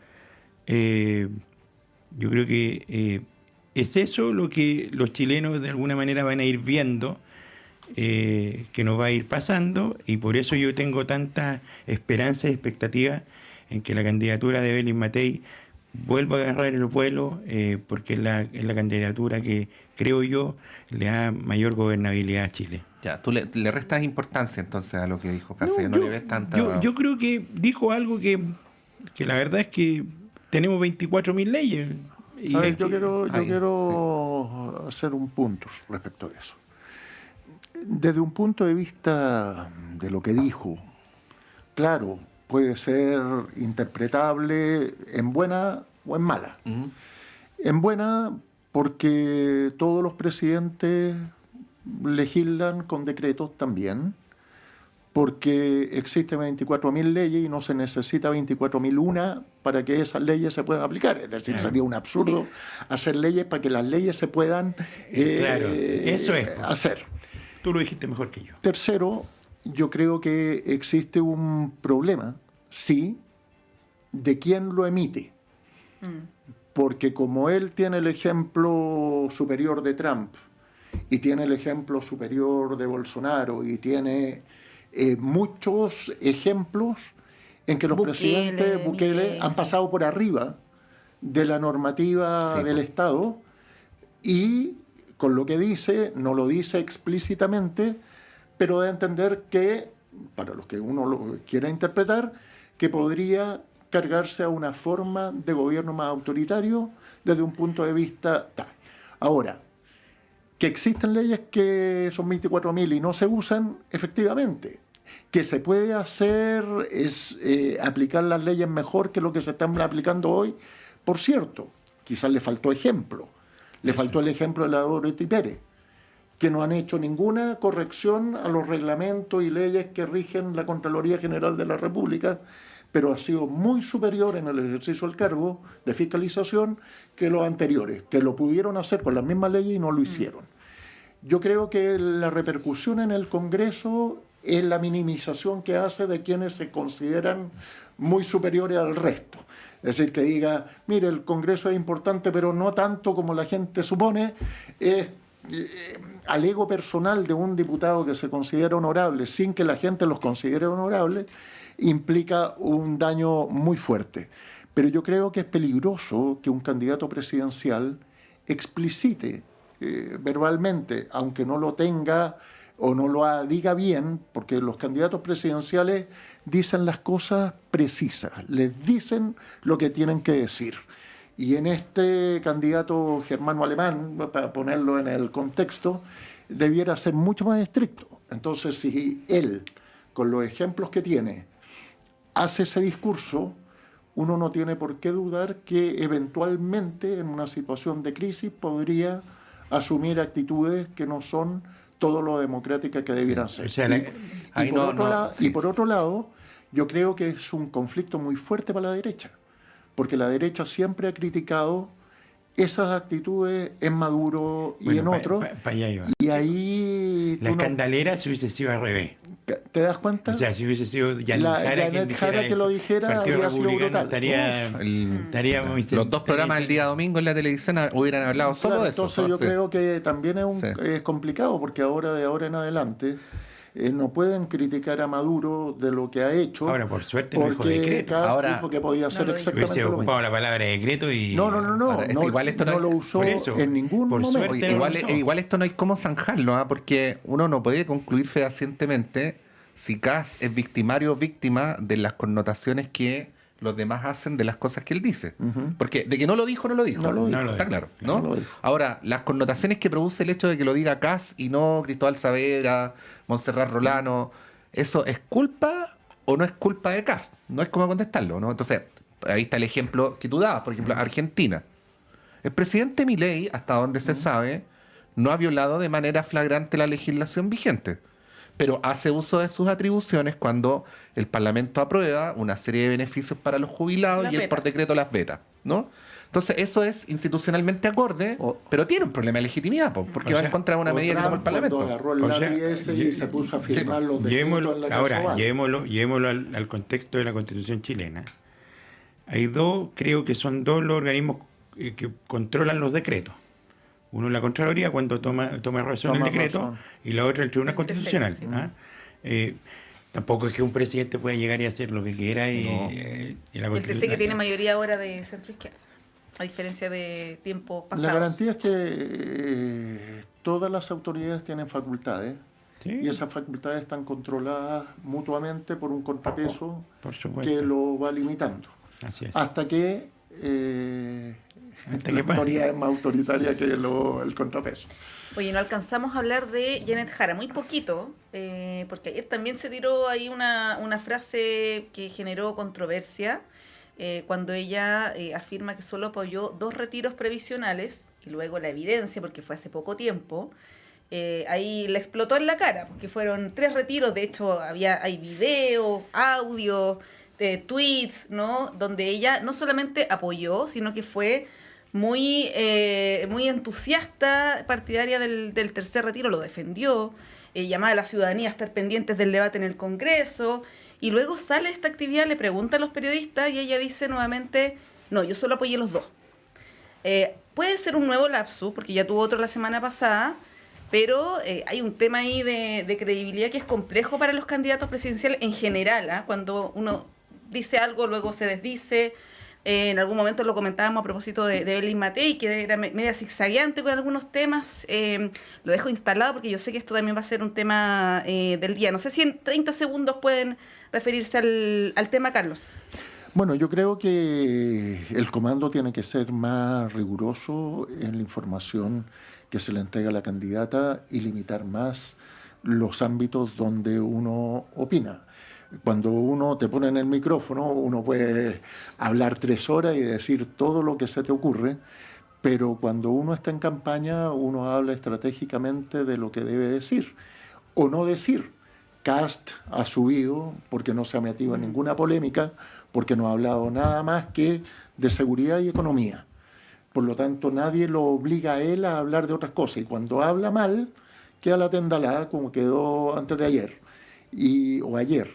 yo creo que es eso lo que los chilenos de alguna manera van a ir viendo, que nos va a ir pasando, y por eso yo tengo tanta esperanza y expectativa en que la candidatura de Evelyn Matei vuelva a agarrar el vuelo, porque es la candidatura que creo yo le da mayor gobernabilidad a Chile. Ya, tú le restas importancia entonces a lo que dijo Cáceres, no le ves tanta... Yo creo que dijo algo que la verdad es que tenemos 24.000 leyes. Y A ver, yo quiero hacer un punto respecto a eso. Desde un punto de vista de lo que dijo, claro, puede ser interpretable en buena o en mala. En buena, porque todos los presidentes legislan con decretos también, porque existen 24.000 leyes y no se necesita 24.001 para que esas leyes se puedan aplicar. Es decir, sería un absurdo hacer leyes para que las leyes se puedan claro, eso es, hacer. Tú lo dijiste mejor que yo. Tercero, yo creo que existe un problema, sí, de quién lo emite. Porque como él tiene el ejemplo superior de Trump y tiene el ejemplo superior de Bolsonaro y tiene muchos ejemplos en que los presidentes Bukele han pasado por arriba de la normativa del Estado, y con lo que dice, no lo dice explícitamente, pero da a entender que, para los que uno lo quiera interpretar, que podría cargarse a una forma de gobierno más autoritario desde un punto de vista tal. Ahora, que existen leyes que son 24.000 y no se usan, efectivamente. Que se puede hacer es aplicar las leyes mejor que lo que se están aplicando hoy. Por cierto, quizás le faltó ejemplo. Le faltó el ejemplo de la Dorothy Pérez, que no han hecho ninguna corrección a los reglamentos y leyes que rigen la Contraloría General de la República, pero ha sido muy superior en el ejercicio del cargo de fiscalización que los anteriores, que lo pudieron hacer con las mismas leyes y no lo hicieron. Yo creo que la repercusión en el Congreso es la minimización que hace de quienes se consideran muy superiores al resto. Es decir, que diga, mire, el Congreso es importante, pero no tanto como la gente supone. Al ego personal de un diputado que se considera honorable, sin que la gente los considere honorables, implica un daño muy fuerte. Pero yo creo que es peligroso que un candidato presidencial explicite verbalmente, aunque no lo tenga o no lo diga bien, porque los candidatos presidenciales dicen las cosas precisas, les dicen lo que tienen que decir. Y en este candidato germano-alemán, para ponerlo en el contexto, debiera ser mucho más estricto. Entonces, si él, con los ejemplos que tiene, hace ese discurso, uno no tiene por qué dudar que eventualmente en una situación de crisis podría asumir actitudes que no son todo lo democráticas que debieran ser. O sea, y por otro lado, yo creo que es un conflicto muy fuerte para la derecha, porque la derecha siempre ha criticado esas actitudes en Maduro y en otros. Y ahí... La escandalera si hubiese sido al revés. ¿Te das cuenta? O sea, si hubiese sido Janet Jara que lo dijera, habría sido brutal. Los dos programas del día domingo en la televisión hubieran hablado solo de eso. Entonces yo creo que también es complicado, porque de ahora en adelante no pueden criticar a Maduro de lo que ha hecho. Ahora, por suerte, no dijo decreto. Kast Ahora, dijo que podía hacer exactamente Hubiese lo mismo. ocupado la palabra decreto y... No, Ahora, igual esto no lo usó por eso, en ningún por momento. suerte, Oye, no lo usó. igual esto no hay cómo zanjarlo, ¿ah? Porque uno no puede concluir fehacientemente si Kast es victimario o víctima de las connotaciones que los demás hacen de las cosas que él dice. Ujú. Porque de que no lo dijo, no lo dijo. No lo dijo. No lo Está dijo. claro, ¿no? No lo dijo. Ahora, las connotaciones que produce el hecho de que lo diga Kast y no Cristóbal Saavedra, Montserrat Rolano, ¿eso es culpa o no es culpa de Kast? No es como contestarlo, ¿no? Entonces, ahí está el ejemplo que tú dabas, por ejemplo, Argentina. El presidente Milei, hasta donde se sabe, no ha violado de manera flagrante la legislación vigente, pero hace uso de sus atribuciones cuando el Parlamento aprueba una serie de beneficios para los jubilados Las y él veta. por decreto las veta, ¿no? Entonces eso es institucionalmente acorde, pero tiene un problema de legitimidad, porque O va sea, en contra de una O medida que Trump, tomó el Parlamento. cuando agarró el O sea, lápiz ese y se puso a firmar los decretos Llevémoslo, en la Casa ahora, Oval. llevémoslo al contexto de la Constitución chilena. Hay creo que son dos los organismos que controlan los decretos. Uno es la Contraloría cuando toma razón el Toma decreto razón. y la otra el Tribunal El Constitucional. TC, sí. ¿Ah? Tampoco es que un presidente pueda llegar y hacer lo que quiera y la El TC que Constitución- tiene mayoría ahora de centro-izquierda, a diferencia de tiempos pasados. La garantía es que todas las autoridades tienen facultades Sí, y esas facultades están controladas mutuamente por un contrapeso por supuesto. que lo va limitando. Así es. Hasta que Hasta la que pase. autoridad es más autoritaria que el contrapeso. Oye, no alcanzamos a hablar de Janet Jara, muy poquito, porque ayer también se tiró ahí una frase que generó controversia, cuando ella afirma que solo apoyó 2 retiros previsionales, y luego la evidencia, porque fue hace poco tiempo, ahí le explotó en la cara, porque fueron 3 retiros, de hecho hay video, audio, tweets, ¿no? Donde ella no solamente apoyó, sino que fue muy entusiasta, partidaria del tercer retiro, lo defendió, llamaba a la ciudadanía a estar pendientes del debate en el Congreso, y luego sale esta actividad, le pregunta a los periodistas y ella dice nuevamente, no, yo solo apoyé los 2. Puede ser un nuevo lapsus, porque ya tuvo otro la semana pasada, pero hay un tema ahí de credibilidad que es complejo para los candidatos presidenciales en general, ¿ah? Cuando uno dice algo, luego se desdice. En algún momento lo comentábamos a propósito de Belén Matei, que era media zigzagueante con algunos temas. Lo dejo instalado porque yo sé que esto también va a ser un tema del día. No sé si en 30 segundos pueden referirse al tema, Carlos. Bueno, yo creo que el comando tiene que ser más riguroso en la información que se le entrega a la candidata y limitar más los ámbitos donde uno opina. Cuando uno te pone en el micrófono, uno puede hablar 3 horas y decir todo lo que se te ocurre, pero cuando uno está en campaña, uno habla estratégicamente de lo que debe decir o no decir. Kast ha subido porque no se ha metido en ninguna polémica, porque no ha hablado nada más que de seguridad y economía. Por lo tanto, nadie lo obliga a él a hablar de otras cosas. Y cuando habla mal, queda la tendalada como quedó antes de ayer o ayer.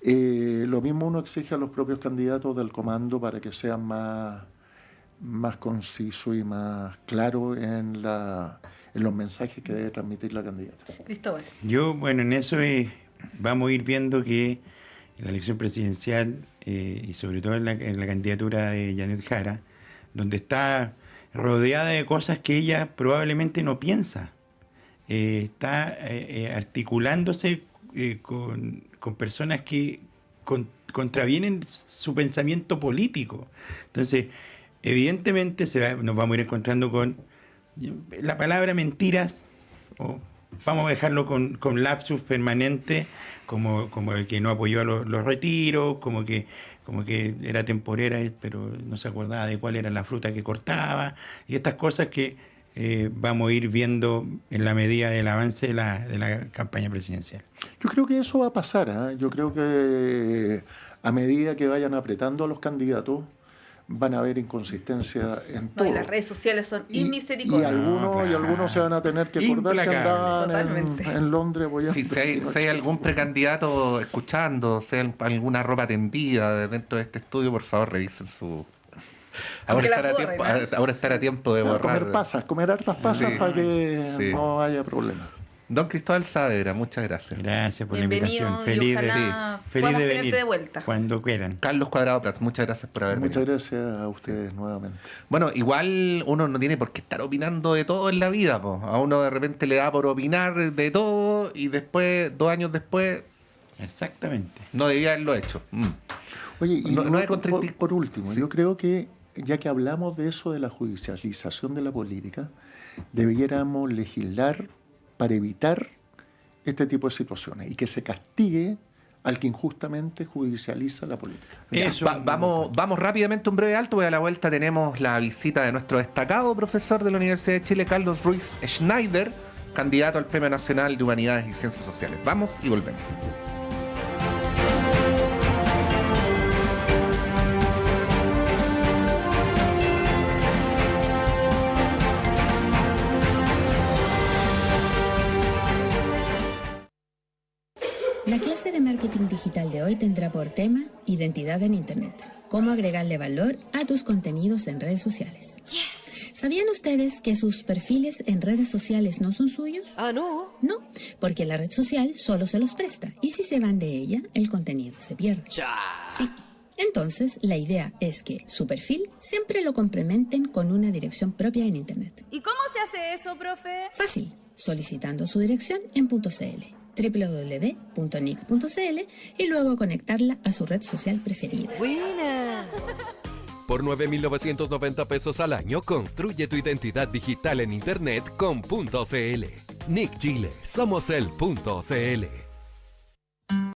Lo mismo uno exige a los propios candidatos del comando para que sean más concisos y más claros en los mensajes que debe transmitir la candidata. Cristóbal. Yo, bueno, en eso vamos a ir viendo que en la elección presidencial y sobre todo en la candidatura de Janet Jara, donde está rodeada de cosas que ella probablemente no piensa, está articulándose con personas que contravienen su pensamiento político. Entonces, evidentemente nos vamos a ir encontrando con la palabra mentiras, o vamos a dejarlo con lapsus permanente, como el que no apoyó a los retiros, como que era temporera, pero no se acordaba de cuál era la fruta que cortaba, y estas cosas que vamos a ir viendo en la medida del avance de la campaña presidencial. Yo creo que eso va a pasar, ¿eh? Yo creo que a medida que vayan apretando a los candidatos, van a haber inconsistencia en todo. No, y las redes sociales son Y inmisericordiosas. algunos se van a tener que acordar que Implacable. andaban en Londres apoyando. Sí, si hay algún precandidato escuchando, sea alguna ropa tendida dentro de este estudio, por favor revisen su... Aunque la Ahora borren, estará a tiempo de borrar. Comer hartas pasas Sí, para que sí. no haya problema. Don Cristóbal Saavedra, muchas gracias. Gracias por Bienvenido, la invitación. y ojalá podamos de tenerte venir de vuelta. cuando quieran. Carlos Cuadrado Prats, muchas gracias por haber venido. Muchas gracias a ustedes nuevamente. Bueno, igual uno no tiene por qué estar opinando de todo en la vida, po. A uno de repente le da por opinar de todo y después, 2 años después, Exactamente. no debía haberlo hecho. Oye, y No hay por último, yo creo que ya que hablamos de eso de la judicialización de la política, debiéramos legislar para evitar este tipo de situaciones y que se castigue al que injustamente judicializa la política. Eso. Vamos rápidamente un breve alto, porque a la vuelta tenemos la visita de nuestro destacado profesor de la Universidad de Chile, Carlos Ruiz Schneider, candidato al Premio Nacional de Humanidades y Ciencias Sociales. Vamos y volvemos. La clase de marketing digital de hoy tendrá por tema identidad en Internet. Cómo agregarle valor a tus contenidos en redes sociales. Yes. ¿Sabían ustedes que sus perfiles en redes sociales no son suyos? Ah, ¿no? No, porque la red social solo se los presta y si se van de ella, el contenido se pierde. Ya. Sí. Entonces, la idea es que su perfil siempre lo complementen con una dirección propia en Internet. ¿Y cómo se hace eso, profe? Fácil, solicitando su dirección en .cl. www.nic.cl y luego conectarla a su red social preferida. ¡Buena! Por 9.990 pesos al año, construye tu identidad digital en Internet con .cl. Nick Chile, somos el .cl.